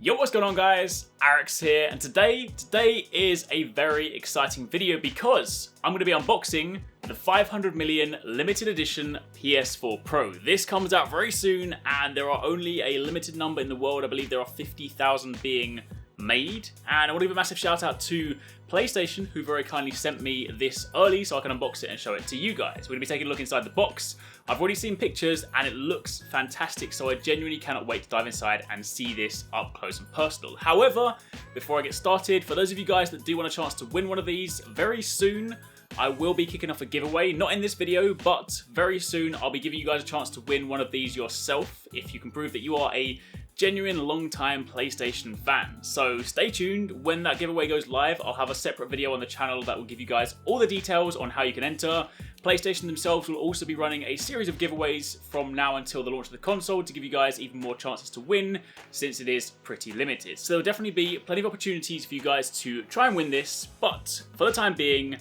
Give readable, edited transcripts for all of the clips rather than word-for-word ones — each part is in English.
Yo, what's going on guys? Arekkz here, and today is a very exciting video because I'm going to be unboxing the 500 million limited edition PS4 Pro. This comes out very soon and there are only a limited number in the world. I believe there are 50,000 being made, and I want to give a massive shout out to PlayStation, who very kindly sent me this early so I can unbox it and show it to you guys. We're going to be taking a look inside the box. I've already seen pictures and it looks fantastic, so I genuinely cannot wait to dive inside and see this up close and personal. However, before I get started, for those of you guys that do want a chance to win one of these, very soon I will be kicking off a giveaway, not in this video, but very soon I'll be giving you guys a chance to win one of these yourself if you can prove that you are a genuine long-time PlayStation fan. So stay tuned. When that giveaway goes live, I'll have a separate video on the channel that will give you guys all the details on how you can enter. PlayStation themselves will also be running a series of giveaways from now until the launch of the console to give you guys even more chances to win, since it is pretty limited. So there'll definitely be plenty of opportunities for you guys to try and win this, but for the time being,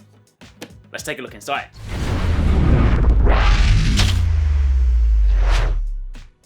let's take a look inside.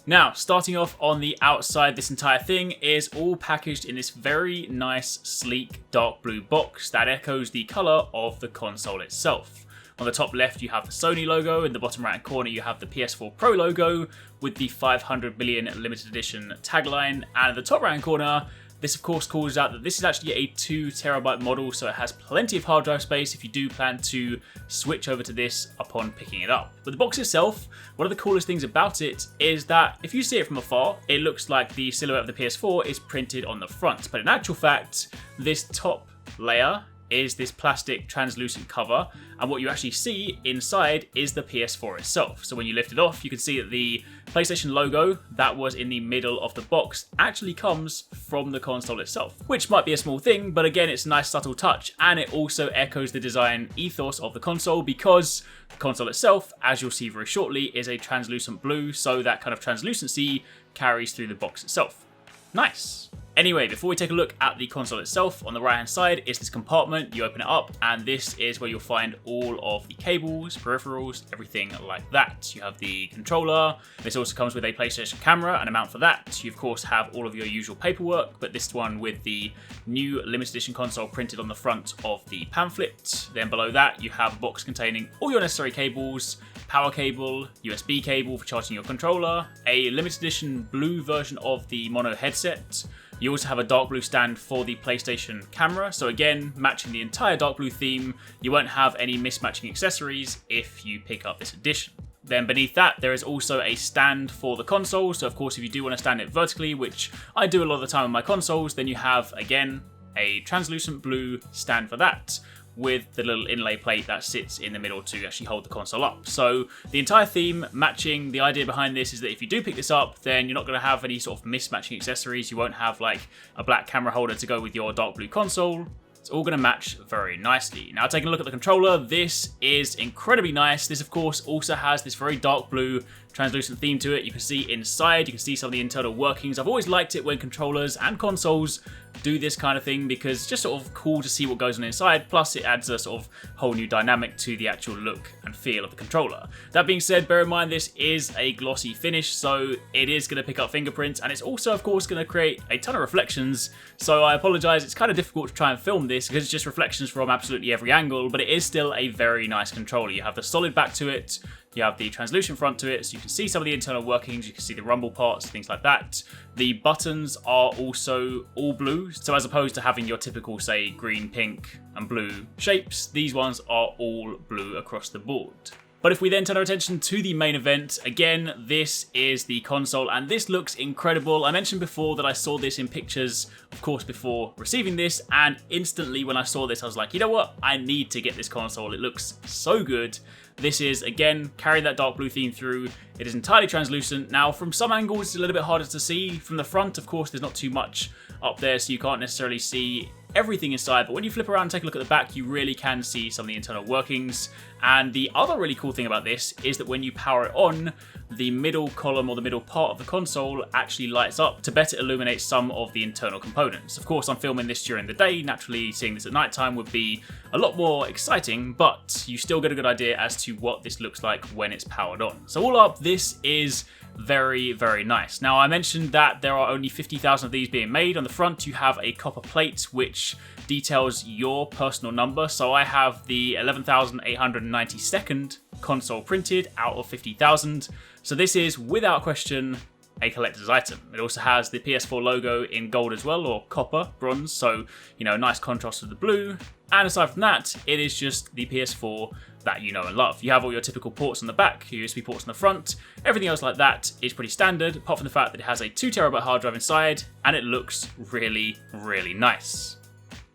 Now, starting off on the outside, this entire thing is all packaged in this very nice, sleek, dark blue box that echoes the colour of the console itself. On the top left, you have the Sony logo. In the bottom right corner, you have the PS4 Pro logo with the 500 million limited edition tagline. And at the top right corner, this of course calls out that this is actually a 2TB model, so it has plenty of hard drive space if you do plan to switch over to this upon picking it up. But the box itself, one of the coolest things about it is that if you see it from afar, it looks like the silhouette of the PS4 is printed on the front. But in actual fact, this top layer is this plastic translucent cover, and what you actually see inside is the PS4 itself. So when you lift it off, you can see that the PlayStation logo that was in the middle of the box actually comes from the console itself, which might be a small thing, but again, it's a nice subtle touch, and it also echoes the design ethos of the console because the console itself, as you'll see very shortly, is a translucent blue, so that kind of translucency carries through the box itself. Nice. Anyway, before we take a look at the console itself, on the right hand side is this compartment. You open it up and this is where you'll find all of the cables, peripherals, everything like that. You have the controller. This also comes with a PlayStation camera and a mount for that. You of course have all of your usual paperwork, but this one with the new limited edition console printed on the front of the pamphlet. Then below that you have a box containing all your necessary cables, power cable, USB cable for charging your controller, a limited edition blue version of the mono headset. You also have a dark blue stand for the PlayStation camera, so again, matching the entire dark blue theme. You won't have any mismatching accessories if you pick up this edition. Then beneath that, there is also a stand for the console, so of course if you do want to stand it vertically, which I do a lot of the time on my consoles, then you have, again, a translucent blue stand for that, with the little inlay plate that sits in the middle to actually hold the console up. So the entire theme matching, the idea behind this is that if you do pick this up, then you're not going to have any sort of mismatching accessories. You won't have like a black camera holder to go with your dark blue console. It's all going to match very nicely. Now, taking a look at the controller, this is incredibly nice. This, of course, also has this very dark blue translucent theme to it. You can see inside, you can see some of the internal workings. I've always liked it when controllers and consoles do this kind of thing because it's just sort of cool to see what goes on inside. Plus, it adds a sort of whole new dynamic to the actual look and feel of the controller. That being said, bear in mind this is a glossy finish, so it is going to pick up fingerprints, and it's also, of course, going to create a ton of reflections. So I apologize, it's kind of difficult to try and film this because it's just reflections from absolutely every angle, but it is still a very nice controller. You have the solid back to it. You have the translucent front to it, so you can see some of the internal workings, you can see the rumble parts, things like that. The buttons are also all blue, so as opposed to having your typical, say, green, pink, and blue shapes, these ones are all blue across the board. But if we then turn our attention to the main event, again, this is the console, and this looks incredible. I mentioned before that I saw this in pictures, of course, before receiving this, and instantly when I saw this, I was like, you know what? I need to get this console. It looks so good. This is, again, carrying that dark blue theme through. It is entirely translucent. Now, from some angles, it's a little bit harder to see. From the front, of course, there's not too much up there, so you can't necessarily see everything inside, but when you flip around and take a look at the back, you really can see some of the internal workings. And the other really cool thing about this is that when you power it on, the middle column or the middle part of the console actually lights up to better illuminate some of the internal components. Of course, I'm filming this during the day. Naturally, seeing this at nighttime would be a lot more exciting, but you still get a good idea as to what this looks like when it's powered on. So all up, this is very, very nice. Now, I mentioned that there are only 50,000 of these being made. On the front, you have a copper plate which details your personal number. So I have the 11,892nd console printed out of 50,000. So this is, without question, a collector's item. It also has the PS4 logo in gold as well, or copper, bronze, so, you know, nice contrast with the blue. And aside from that, it is just the PS4 that you know and love. You have all your typical ports on the back, your USB ports on the front. Everything else like that is pretty standard, apart from the fact that it has a 2TB hard drive inside, and it looks really, really nice.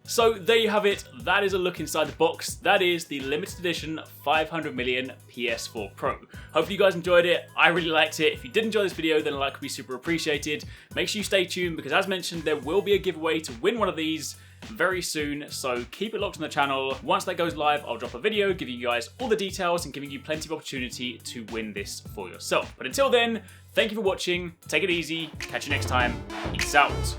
So there you have it, that is a look inside the box. That is the limited edition 500 million PS4 Pro. Hopefully you guys enjoyed it, I really liked it. If you did enjoy this video, then a like would be super appreciated. Make sure you stay tuned, because as mentioned, there will be a giveaway to win one of these very soon, so keep it locked on the channel. Once that goes live, I'll drop a video giving you guys all the details and giving you plenty of opportunity to win this for yourself. But until then, thank you for watching, take it easy, catch you next time, peace out.